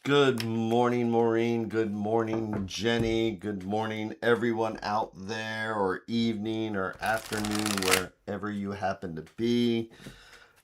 Good morning, Maureen. Good morning, Jenny. Good morning, everyone out there, or evening or afternoon, wherever you happen to be.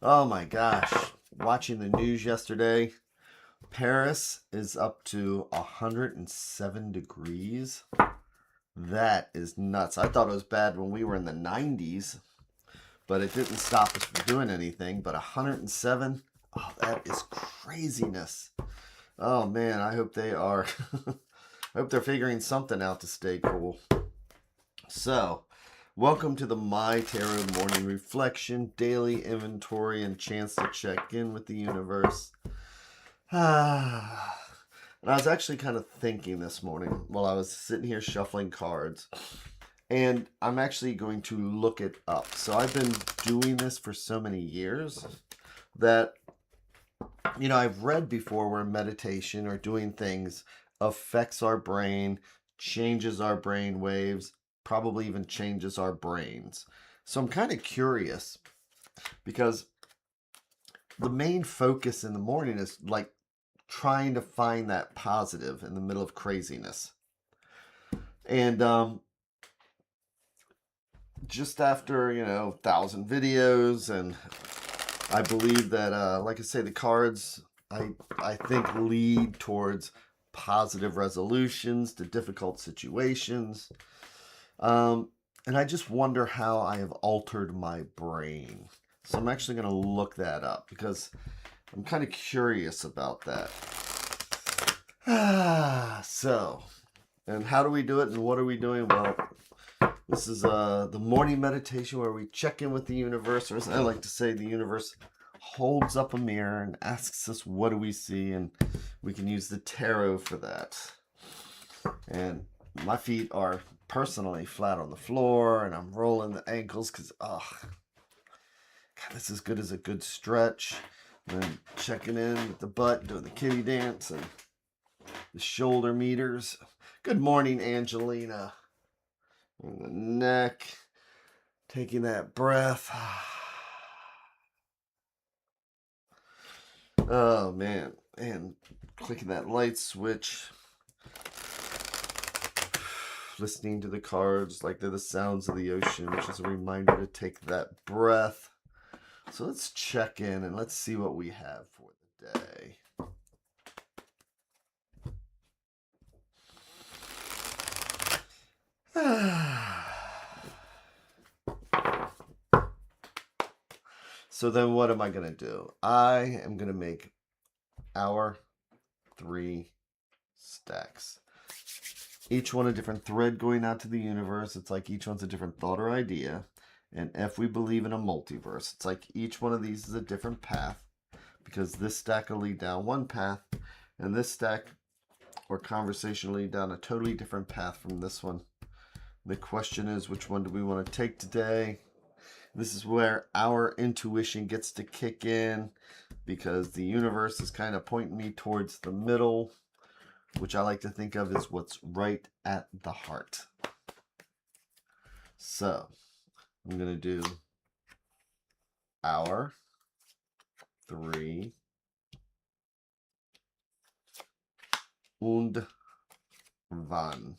Oh my gosh. Watching the news yesterday, Paris is up to 107 degrees. That is nuts. I thought it was bad when we were in the 90s, but it didn't stop us from doing anything. But 107, oh, that is craziness. Oh man, I hope they are. I hope they're figuring something out to stay cool. So, welcome to the MyTarot Morning Reflection, Daily Inventory, and chance to check in with the universe. And I was actually kind of thinking this morning while I was sitting here shuffling cards, and I'm actually going to look it up. So I've been doing this for so many years that I've read before where meditation or doing things affects our brain, changes our brain waves, probably even changes our brains. So I'm kind of curious because the main focus in the morning is like trying to find that positive in the middle of craziness. And just after, 1,000 videos, and I believe that, like I say, the cards, I think, lead towards positive resolutions to difficult situations. And I just wonder how I have altered my brain. So I'm actually going to look that up because I'm kind of curious about that. And how do we do it and what are we doing? Well, this is the morning meditation where we check in with the universe, or as I like to say, the universe holds up a mirror and asks us what do we see, and we can use the tarot for that. And my feet are personally flat on the floor, and I'm rolling the ankles because, God, this is good as a good stretch. And then checking in with the butt, doing the kitty dance and the shoulder meters. Good morning, Angelina. And the neck, taking that breath. Oh man, and clicking that light switch, listening to the cards like they're the sounds of the ocean, which is a reminder to take that breath. So let's check in and let's see what we have for the day. So then what am I going to do? I am going to make our 3 stacks. Each one a different thread going out to the universe. It's like each one's a different thought or idea. And if we believe in a multiverse, it's like each one of these is a different path, because this stack will lead down one path, and this stack or conversation will lead down a totally different path from this one. The question is, which one do we want to take today? This is where our intuition gets to kick in, because the universe is kind of pointing me towards the middle, which I like to think of as what's right at the heart. So I'm going to do our 3 und wann.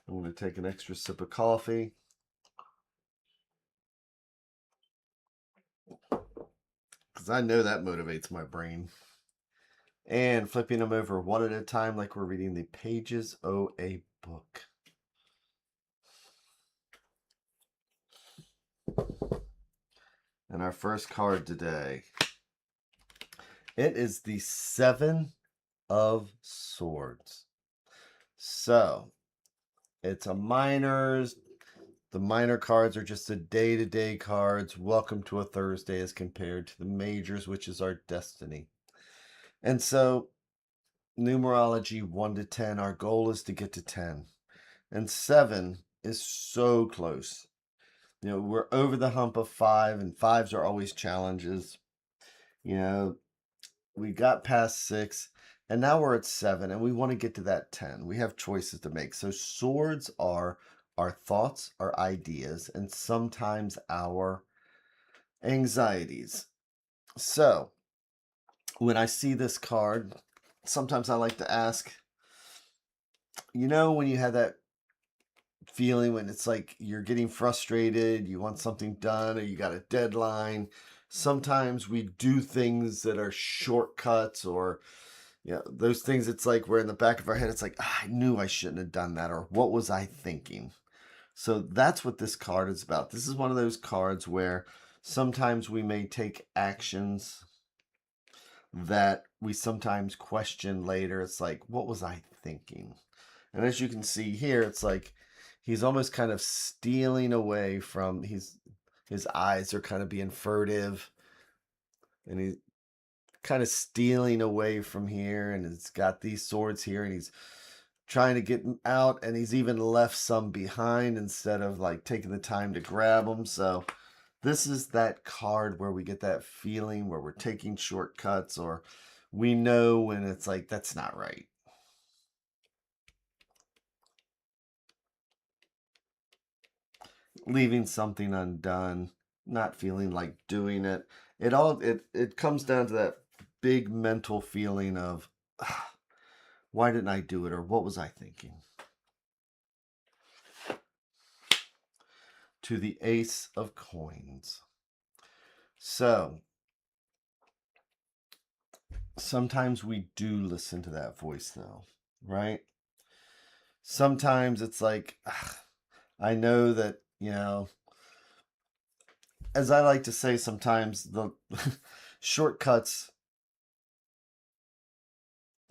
I'm going to take an extra sip of coffee. Because I know that motivates my brain. And flipping them over one at a time like we're reading the pages of a book. And our first card today, it is the 7 of Swords. So, it's a minors. The minor cards are just the day-to-day cards. Welcome to a Thursday as compared to the majors, which is our destiny. And so, numerology 1 to 10, our goal is to get to 10. And 7 is so close. We're over the hump of 5, and 5s are always challenges. We got past 6, and now we're at 7, and we want to get to that 10. We have choices to make. So swords are our thoughts, our ideas, and sometimes our Anxieties. So when I see this card, sometimes I like to ask, when you have that feeling when it's like you're getting frustrated, you want something done, or you got a deadline. Sometimes we do things that are shortcuts, or those things. It's like we're in the back of our head. It's like, I knew I shouldn't have done that, or what was I thinking? So that's what this card is about. This is one of those cards where sometimes we may take actions that we sometimes question later. It's like, what was I thinking? And as you can see here, it's like he's almost kind of stealing away from his eyes are kind of being furtive, and he's kind of stealing away from here, and he's got these swords here, and he's trying to get out, and he's even left some behind instead of like taking the time to grab them. So this is that card where we get that feeling where we're taking shortcuts, or we know when it's like, that's not right. Leaving something undone, not feeling like doing it. It comes down to that big mental feeling of, why didn't I do it, or what was I thinking? To the Ace of Coins. So sometimes we do listen to that voice though, right? Sometimes it's like, I know that, as I like to say, sometimes the shortcuts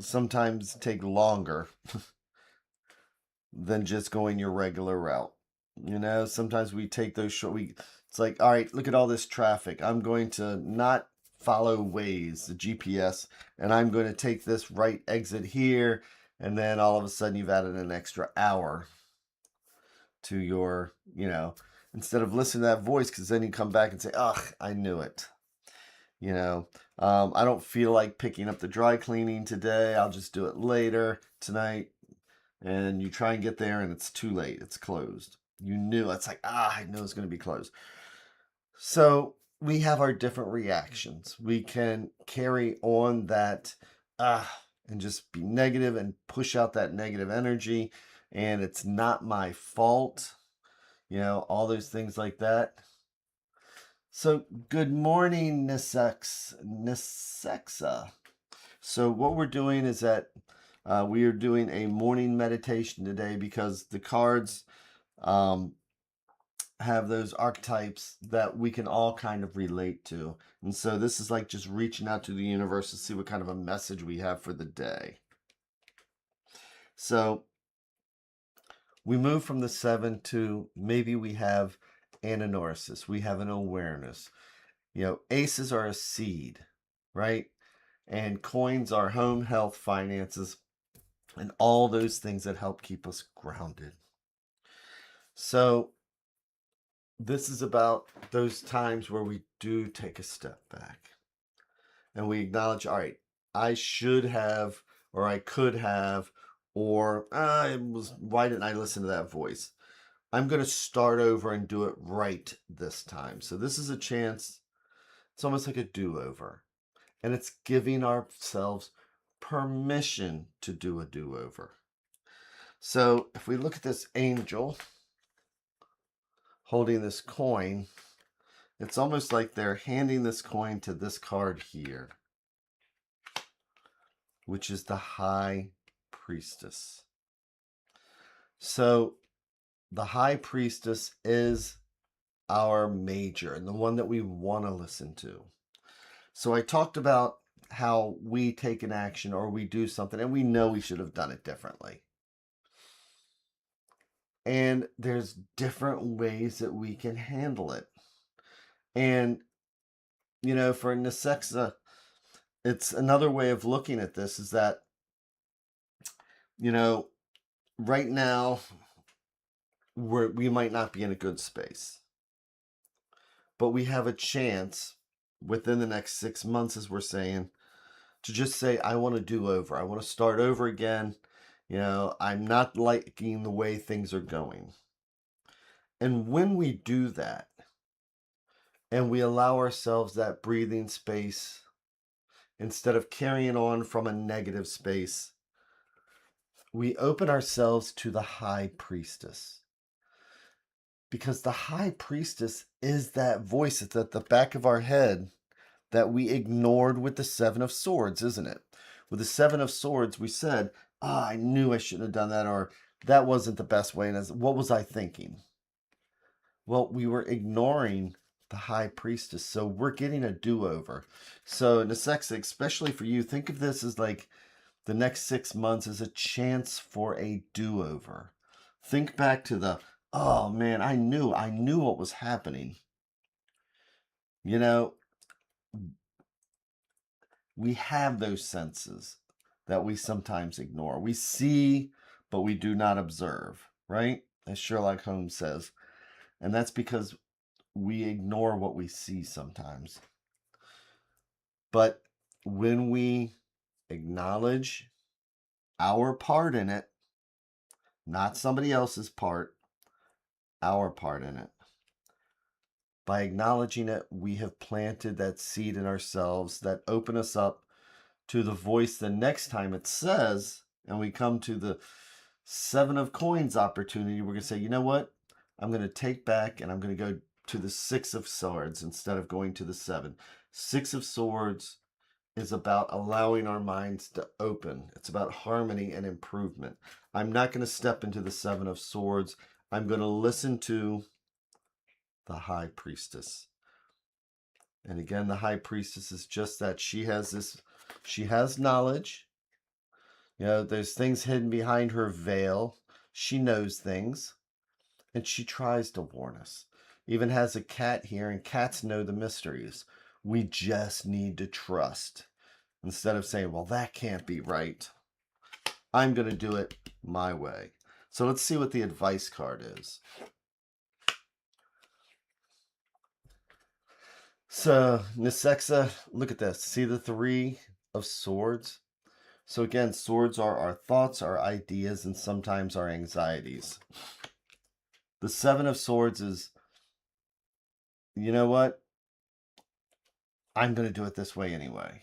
sometimes take longer than just going your regular route. Sometimes we take those it's like, all right, look at all this traffic. I'm going to not follow Waze, the GPS, and I'm going to take this right exit here. And then all of a sudden you've added an extra hour to your, instead of listening to that voice, because then you come back and say, ugh, I knew it. I don't feel like picking up the dry cleaning today. I'll just do it later tonight. And you try and get there and it's too late. It's closed. You knew. It's like, I know it's going to be closed. So we have our different reactions. We can carry on that, and just be negative and push out that negative energy. And it's not my fault. All those things like that. So good morning, Nisexa. So what we're doing is that we are doing a morning meditation today because the cards have those archetypes that we can all kind of relate to. And so this is like just reaching out to the universe to see what kind of a message we have for the day. So we move from the 7 to maybe we have ananoresis. We have an awareness. Aces are a seed, right? And coins are home, health, finances, and all those things that help keep us grounded. So this is about those times where we do take a step back and we acknowledge, all right, I should have, or I could have, or why didn't I listen to that voice? I'm going to start over and do it right this time. So this is a chance. It's almost like a do-over. And it's giving ourselves permission to do a do-over. So if we look at this angel holding this coin, it's almost like they're handing this coin to this card here, which is the High Priestess. So the High Priestess is our major and the one that we want to listen to. So I talked about how we take an action or we do something and we know we should have done it differently. And there's different ways that we can handle it. And, for Nisexa, it's another way of looking at this is that, right now, we might not be in a good space. But we have a chance within the next 6 months, as we're saying, to just say, I want to do over. I want to start over again. I'm not liking the way things are going. And when we do that, and we allow ourselves that breathing space instead of carrying on from a negative space. We open ourselves to the high priestess, because the high priestess is that voice that's at the back of our head that we ignored with the Seven of Swords, isn't it? With the Seven of Swords, we said, I knew I shouldn't have done that, or that wasn't the best way. And what was I thinking? Well, we were ignoring the high priestess. So we're getting a do-over. So Nisexa, especially for you, think of this as like the next 6 months as a chance for a do-over. Think back to the, oh man, I knew what was happening. You know, we have those senses that we sometimes ignore. We see, but we do not observe, right? As Sherlock Holmes says. And that's because we ignore what we see sometimes. But when we acknowledge our part in it, not somebody else's part, our part in it, by acknowledging it, we have planted that seed in ourselves that open us up to the voice the next time it says, and we come to the Seven of Coins opportunity, we're going to say, you know what? I'm going to take back and I'm going to go to the Six of Swords instead of going to the Seven. Six of Swords is about allowing our minds to open. It's about harmony and improvement. I'm not going to step into the Seven of Swords. I'm going to listen to the High Priestess. And again, the High Priestess is just that. She has knowledge. You know, there's things hidden behind her veil. She knows things. And she tries to warn us. Even has a cat here, and cats know the mysteries. We just need to trust. Instead of saying, well, that can't be right. I'm going to do it my way. So let's see what the advice card is. So, Nisexa, look at this. See the Three of Swords? So again, swords are our thoughts, our ideas, and sometimes our anxieties. The Seven of Swords is, you know what? I'm going to do it this way anyway.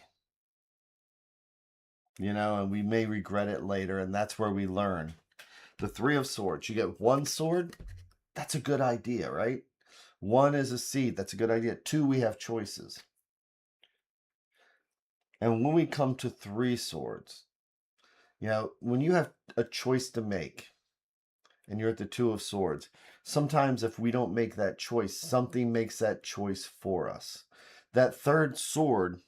You know, and we may regret it later, and that's where we learn. The Three of Swords, you get one sword, that's a good idea, right? One is a seed, that's a good idea. Two, we have choices. And when we come to three swords, you know, when you have a choice to make, and you're at the Two of Swords, sometimes if we don't make that choice, something makes that choice for us. That third sword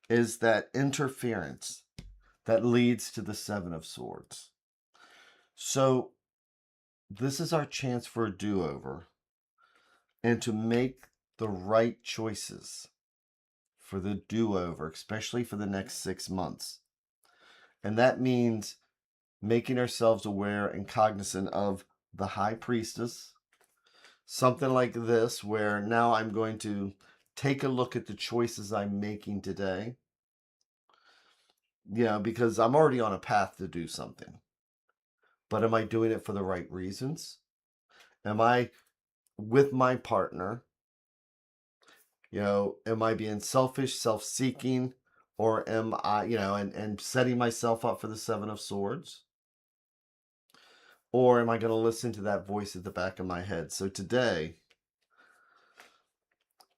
is that interference that leads to the Seven of Swords. So this is our chance for a do-over and to make the right choices for the do-over, especially for the next 6 months. And that means making ourselves aware and cognizant of the High Priestess. Something like this, where now I'm going to take a look at the choices I'm making today. You know, because I'm already on a path to do something. But am I doing it for the right reasons? Am I with my partner? You know, am I being selfish, self-seeking, or am I, you know, and setting myself up for the Seven of Swords? Or am I going to listen to that voice at the back of my head? So today,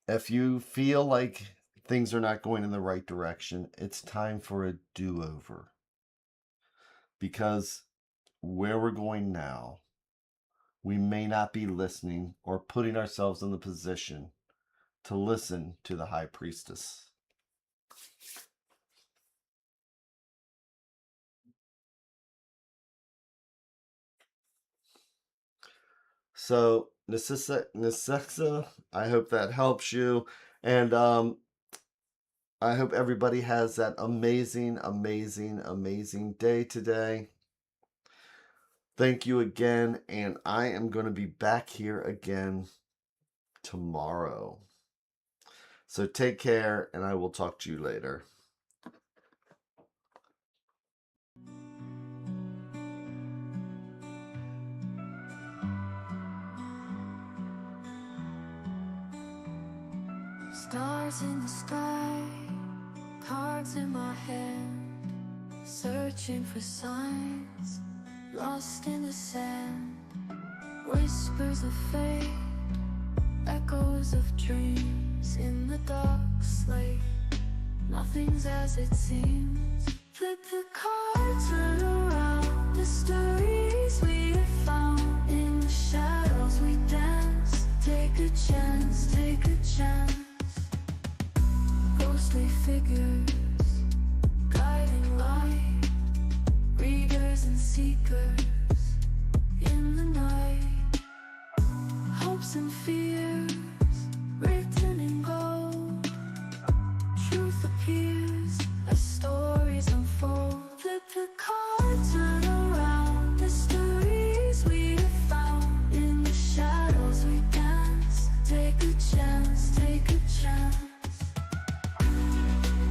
if you feel like things are not going in the right direction, it's time for a do-over. Because where we're going now, we may not be listening or putting ourselves in the position to listen to the High Priestess. So, Nisexa, I hope that helps you. And I hope everybody has that amazing, amazing, amazing day today. Thank you again. And I am going to be back here again tomorrow. So take care, and I will talk to you later. Stars in the sky, cards in my hand, searching for signs, lost in the sand. Whispers of fate, echoes of dreams in the dark slate. Nothing's as it seems. Flip the cards, turn around. Mysteries we have found. In the shadows we dance. Take a chance, take a chance. Ghostly figures, guiding light. Readers and seekers in the night. Hopes and fears